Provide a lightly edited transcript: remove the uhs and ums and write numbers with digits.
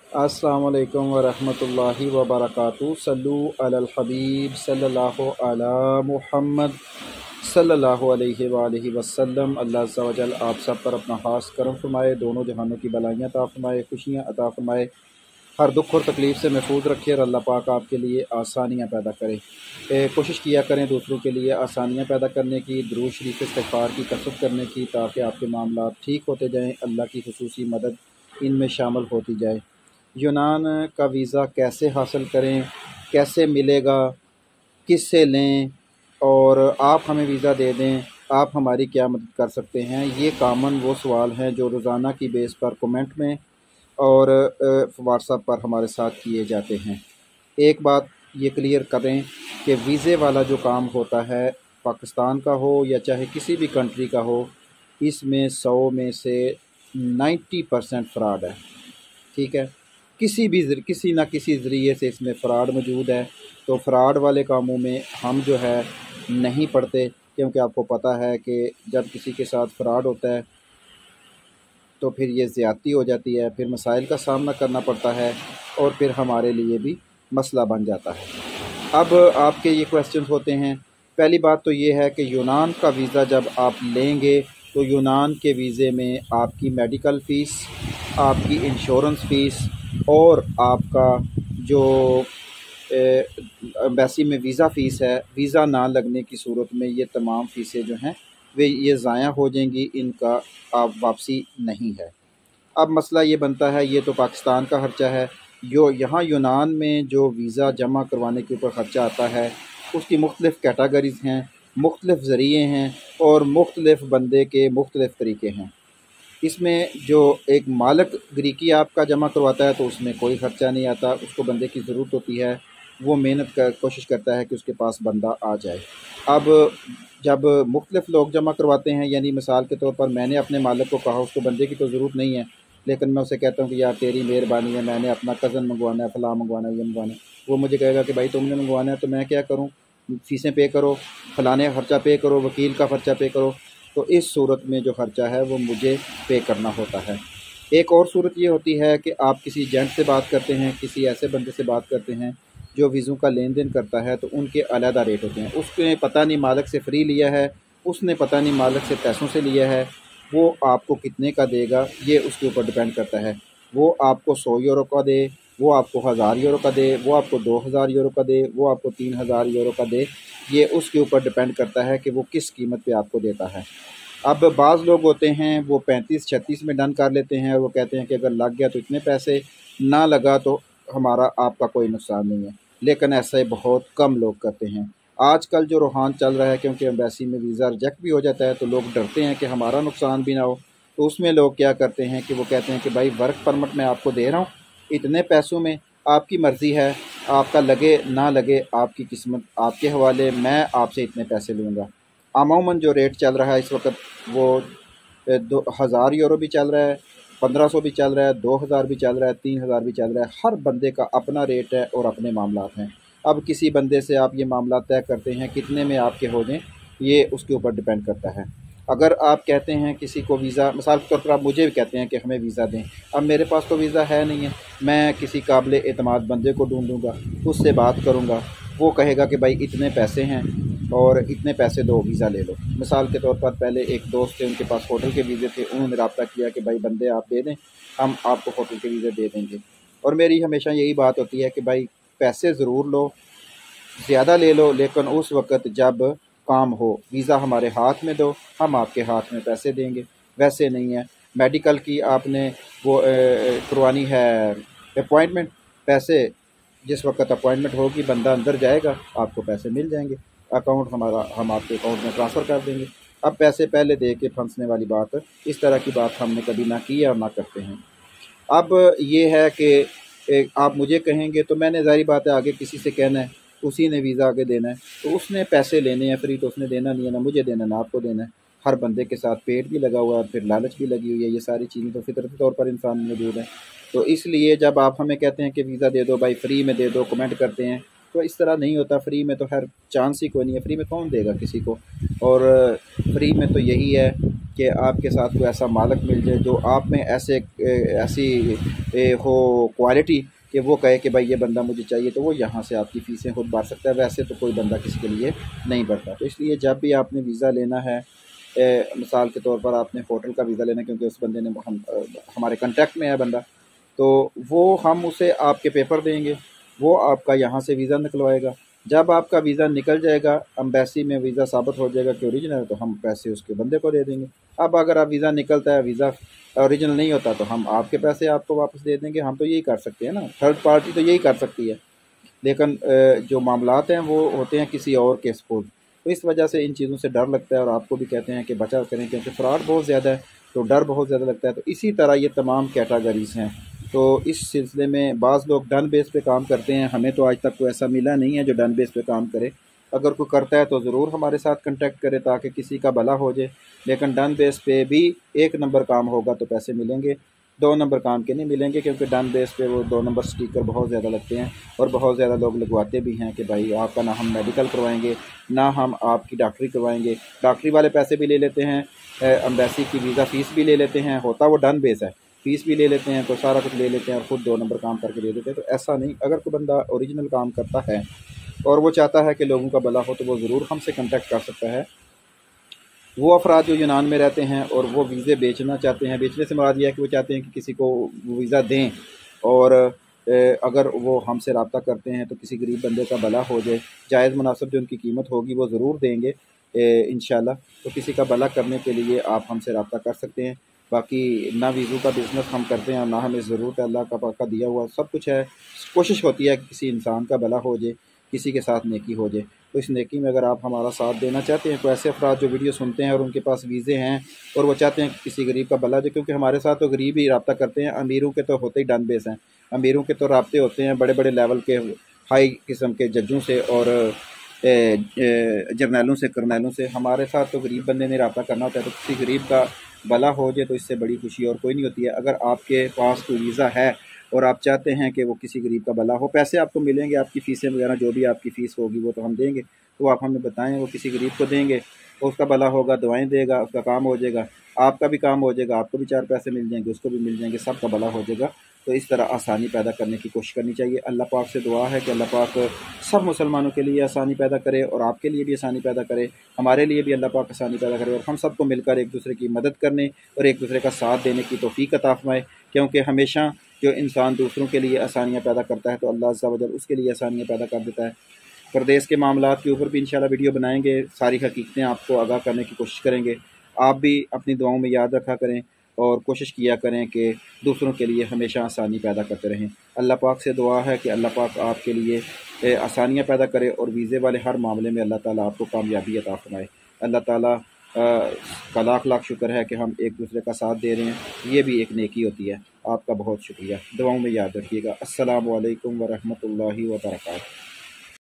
अस्सलाम वालेकुम वरहमतुल्लाहि वबरकातुहू। सल्लु अलल हबीब सल्लल्लाहु अला मुहम्मद सल्लल्लाहु अलैहि वालैहि वसल्लम। अल्लाह अज़्ज़ा व जल आप सब पर अपना ख़ास करम फरमाए, दोनों जहानों की भलाइयाँ अता फरमाए, खुशियाँ अता फरमाए, हर दुख और तकलीफ़ से महफूज रखे और अल्लाह पाक आपके लिए आसानियाँ पैदा करे। कोशिश किया करें दूसरों के लिए आसानियाँ पैदा करने की, दुरूद शरीफ इस्तिग़फ़ार की कसरत करने की, ताकि आपके मामला ठीक होते जाएँ, अल्लाह की खुसूसी मदद इनमें शामिल होती जाए। यूनान का वीज़ा कैसे हासिल करें, कैसे मिलेगा, किससे लें, और आप हमें वीज़ा दे दें, आप हमारी क्या मदद कर सकते हैं? ये कॉमन वो सवाल हैं जो रोज़ाना की बेस पर कमेंट में और व्हाट्सएप पर हमारे साथ किए जाते हैं। एक बात ये क्लियर करें कि वीज़े वाला जो काम होता है, पाकिस्तान का हो या चाहे किसी भी कंट्री का हो, इसमें 100 में से 90% फ़्रॉड है। ठीक है, किसी ना किसी ज़रिए से इसमें फ़्रॉड मौजूद है। तो फ़्रॉड वाले कामों में हम जो है नहीं पड़ते, क्योंकि आपको पता है कि जब किसी के साथ फ़्रॉड होता है तो फिर ये ज़्यादती हो जाती है, फिर मसाइल का सामना करना पड़ता है और फिर हमारे लिए भी मसला बन जाता है। अब आपके ये क्वेश्चन होते हैं। पहली बात तो ये है कि यूनान का वीज़ा जब आप लेंगे तो यूनान के वीज़े में आपकी मेडिकल फ़ीस, आपकी इंश्योरेंस फ़ीस और आपका जो एम्बेसी में वीज़ा फ़ीस है, वीज़ा ना लगने की सूरत में ये तमाम फ़ीसें जो हैं वे ये ज़ाया हो जाएंगी, इनका आप वापसी नहीं है। अब मसला ये बनता है, ये तो पाकिस्तान का ख़र्चा है, जो यहाँ यूनान में जो वीज़ा जमा करवाने के ऊपर ख़र्चा आता है उसकी मुख्तलिफ़ कैटेगरीज़ हैं, मुख्तलिफ़ ज़रिए हैं और मुख्तलिफ़ बंदे के मुख्तलिफ़ तरीके हैं। इसमें जो एक मालिक ग्रीकी आपका जमा करवाता है तो उसमें कोई ख़र्चा नहीं आता, उसको बंदे की ज़रूरत होती है, वो मेहनत कर कोशिश करता है कि उसके पास बंदा आ जाए। अब जब मुख्तलिफ़ लोग जमा करवाते हैं, यानी मिसाल के तौर पर मैंने अपने मालिक को कहा उसको बंदे की तो ज़रूरत नहीं है, लेकिन मैं उसे कहता हूँ कि यार तेरी मेहरबानी है, मैंने अपना कज़न मंगवाना है, फ़लाँ मंगवाना है, ये मंगवाना है। वो मुझे कहेगा कि भाई तुमने मंगवाना है तो मैं क्या करूँ, फ़ीसें पे करो, फ़लाने ख़र्चा पे करो, वकील का ख़र्चा पे करो। तो इस सूरत में जो ख़र्चा है वो मुझे पे करना होता है। एक और सूरत ये होती है कि आप किसी एजेंट से बात करते हैं, किसी ऐसे बंदे से बात करते हैं जो वीज़ों का लेन देन करता है, तो उनके अलहदा रेट होते हैं। उसने पता नहीं मालिक से फ्री लिया है, उसने पता नहीं मालिक से पैसों से लिया है, वो आपको कितने का देगा ये उसके ऊपर डिपेंड करता है। वो आपको 100 यूरो का दे, वो आपको 1000 यूरो का दे, वो आपको 2000 यूरो का दे, वो आपको 3000 यूरो का दे, ये उसके ऊपर डिपेंड करता है कि वो किस कीमत पे आपको देता है। अब बाज़ लोग होते हैं वो 35-36 में डन कर लेते हैं, वो कहते हैं कि अगर लग गया तो इतने पैसे, ना लगा तो हमारा आपका कोई नुकसान नहीं है, लेकिन ऐसे बहुत कम लोग करते हैं। आजकल जो रूहान चल रहा है, क्योंकि एम्बेसी में वीज़ा रिजेक्ट भी हो जाता है तो लोग डरते हैं कि हमारा नुकसान भी ना हो, तो उसमें लोग क्या करते हैं कि वो कहते हैं कि भाई वर्क परमिट मैं आपको दे रहा हूँ इतने पैसों में, आपकी मर्ज़ी है, आपका लगे ना लगे आपकी किस्मत आपके हवाले, मैं आपसे इतने पैसे लूँगा। अमूमन जो रेट चल रहा है इस वक्त वो 2000 यूरो भी चल रहा है, 1500 भी चल रहा है, 2000 भी चल रहा है, 3000 भी चल रहा है। हर बंदे का अपना रेट है और अपने मामलात हैं। अब किसी बंदे से आप ये मामला तय करते हैं कितने में आपके हो जाएँ, ये उसके ऊपर डिपेंड करता है। अगर आप कहते हैं किसी को वीज़ा, मिसाल के तौर पर आप मुझे भी कहते हैं कि हमें वीज़ा दें, अब मेरे पास तो वीज़ा है नहीं है, मैं किसी काबिल एतमाद बंदे को ढूँढूँगा, उससे बात करूँगा, वो कहेगा कि भाई इतने पैसे हैं और इतने पैसे दो, वीज़ा ले लो। मिसाल के तौर पर पहले एक दोस्त थे, उनके पास होटल के वीज़े थे, उन्होंने रब्ता किया कि भाई बंदे आप दे दें, हम आपको होटल के वीज़े दे देंगे। और मेरी हमेशा यही बात होती है कि भाई पैसे ज़रूर लो, ज़्यादा ले लो, लेकिन उस वक़्त जब काम हो, वीज़ा हमारे हाथ में दो, हम आपके हाथ में पैसे देंगे। वैसे नहीं है, मेडिकल की आपने वो करवानी है अपॉइंटमेंट, पैसे जिस वक़्त अपॉइंटमेंट होगी बंदा अंदर जाएगा, आपको पैसे मिल जाएंगे, अकाउंट हमारा हम आपके अकाउंट में ट्रांसफ़र कर देंगे। अब पैसे पहले दे के फंसने वाली बात, इस तरह की बात हमने कभी ना की है और ना करते हैं। अब ये है कि आप मुझे कहेंगे तो मैंने ज़ाहिर बात है आगे किसी से कहना है, उसी ने वीज़ा आगे देना है, तो उसने पैसे लेने हैं फ्री, तो उसने देना नहीं है, ना मुझे देना ना आपको देना है। हर बंदे के साथ पेट भी लगा हुआ है, फिर लालच भी लगी हुई है, ये सारी चीज़ें तो फितरती तौर पर इंसान में मौजूद है। तो इसलिए जब आप हमें कहते हैं कि वीज़ा दे दो भाई, फ्री में दे दो, कमेंट करते हैं, तो इस तरह नहीं होता। फ्री में तो खैर चांस ही कोई नहीं है, फ्री में कौन देगा किसी को। और फ्री में तो यही है कि आपके साथ कोई ऐसा मालिक मिल जाए जो आप में ऐसी हो क्वालिटी कि वो कहे कि भाई ये बंदा मुझे चाहिए, तो वो यहाँ से आपकी फ़ीसें खुद भर सकता है। वैसे तो कोई बंदा किसी के लिए नहीं भरता। तो इसलिए जब भी आपने वीज़ा लेना है, मिसाल के तौर पर आपने होटल का वीज़ा लेना है, क्योंकि उस बंदे ने हमारे कॉन्टैक्ट में है बंदा, तो वो हम उसे आपके पेपर देंगे, वो आपका यहाँ से वीज़ा निकलवाएगा। जब आपका वीज़ा निकल जाएगा, एम्बेसी में वीज़ा साबित हो जाएगा कि ओरिजिनल है, तो हम पैसे उसके बंदे को दे देंगे। अब अगर आप वीज़ा निकलता है, वीज़ा ओरिजिनल नहीं होता, तो हम आपके पैसे आपको वापस दे देंगे। हम तो यही कर सकते हैं ना, थर्ड पार्टी तो यही कर सकती है। लेकिन जो मामलात हैं वो होते हैं किसी और के सपोर्ट। तो इस वजह से इन चीज़ों से डर लगता है, और आपको भी कहते हैं कि बचा करें, क्योंकि फ़्रॉड बहुत ज़्यादा है, तो डर बहुत ज़्यादा लगता है। तो इसी तरह ये तमाम कैटेगरीज़ हैं। तो इस सिलसिले में बाज़ लोग डन बेस पे काम करते हैं। हमें तो आज तक कोई ऐसा मिला नहीं है जो डन बेस पे काम करे। अगर कोई करता है तो ज़रूर हमारे साथ कांटेक्ट करे ताकि किसी का भला हो जाए। लेकिन डन बेस पे भी एक नंबर काम होगा तो पैसे मिलेंगे, 2 नंबर काम के नहीं मिलेंगे, क्योंकि डन बेस पे वो 2 नंबर स्टिकर बहुत ज़्यादा लगते हैं, और बहुत ज़्यादा लोग लगवाते भी हैं कि भाई आपका ना हम मेडिकल करवाएंगे, ना हम आपकी डॉक्टरी करवाएंगे। डॉक्टरी वाले पैसे भी ले लेते हैं, एम्बेसी की वीज़ा फ़ीस भी ले लेते हैं, होता वो डन बेस है, फ़ीस भी ले लेते हैं, तो सारा कुछ ले लेते हैं और ख़ुद 2 नंबर काम करके दे देते हैं। तो ऐसा नहीं, अगर कोई बंदा ओरिजिनल काम करता है और वो चाहता है कि लोगों का भला हो, तो वो ज़रूर हमसे कांटेक्ट कर सकता है। वो अफराद जो यूनान में रहते हैं और वो वीज़े बेचना चाहते हैं, बेचने से मुराद ये है कि वो चाहते हैं कि किसी को वीज़ा दें, और अगर वो हमसे रब्ता करते हैं तो किसी गरीब बंदे का भला हो जाए, जायज़ मुनासिब जो उनकी कीमत होगी वो ज़रूर देंगे इंशाल्लाह। तो किसी का भला करने के लिए आप हमसे रब्ता कर सकते हैं। बाकी ना वीज़ों का बिज़नेस हम करते हैं और ना हमें ज़रूरत है, अल्लाह का पाक का दिया हुआ सब कुछ है। कोशिश होती है कि किसी इंसान का भला हो जाए, किसी के साथ नेकी हो जाए। तो इस नेकी में अगर आप हमारा साथ देना चाहते हैं, तो ऐसे अफराद जो वीडियो सुनते हैं और उनके पास वीज़े हैं और वो चाहते हैं कि किसी गरीब का भला हो जाए, क्योंकि हमारे साथ तो गरीब ही रब्ता करते हैं, अमीरों के तो होते ही डन बेस हैं। अमीरों के तो राब्ते होते हैं बड़े बड़े लेवल के, हाई किस्म के जजों से और जर्नैलों से, करनैलों से। हमारे साथ तो गरीब बंदे ने रब्ता करना होता है। तो किसी गरीब का भला हो जाए तो इससे बड़ी खुशी और कोई नहीं होती है। अगर आपके पास कोई वीज़ा है और आप चाहते हैं कि वो किसी गरीब का भला हो, पैसे आपको मिलेंगे, आपकी फ़ीसें वगैरह जो भी आपकी फ़ीस होगी वो तो हम देंगे, तो आप हमें बताएं, वो किसी गरीब को देंगे, तो उसका भला होगा, दुआएं देगा, उसका काम हो जाएगा, आपका भी काम हो जाएगा, आपको भी 4 पैसे मिल जाएंगे, उसको भी मिल जाएंगे, सबका भला हो जाएगा। तो इस तरह आसानी पैदा करने की कोशिश करनी चाहिए। अल्लाह पाक से दुआ है कि अल्लाह पाक सब मुसलमानों के लिए आसानी पैदा करे और आपके लिए भी आसानी पैदा करे, हमारे लिए भी अल्लाह पाक आसानी पैदा करे, और हम सबको मिलकर एक दूसरे की मदद करने और एक दूसरे का साथ देने की तौफीक अता फरमाए। क्योंकि हमेशा जो इंसान दूसरों के लिए आसानियाँ पैदा करता है तो अल्लाह अज़्ज़ा वजल उसके लिए आसानियाँ पैदा कर देता है। परदेश के मामलात के ऊपर भी इंशाल्लाह वीडियो बनाएंगे, सारी हकीकतें आपको आगाह करने की कोशिश करेंगे। आप भी अपनी दुआओं में याद रखा करें और कोशिश किया करें कि दूसरों के लिए हमेशा आसानी पैदा करते रहें। अल्लाह पाक से दुआ है कि अल्लाह पाक आपके लिए आसानियाँ पैदा करे और वीज़े वाले हर मामले में अल्लाह ताला आपको कामयाबी अता फरमाए। अल्लाह ताला का लाख लाख शुक्र है कि हम एक दूसरे का साथ दे रहे हैं, ये भी एक नेकी होती है। आपका बहुत शुक्रिया, दुआओं में याद रखिएगा। अस्सलामु अलैकुम व रहमतुल्लाहि व बरकातहू।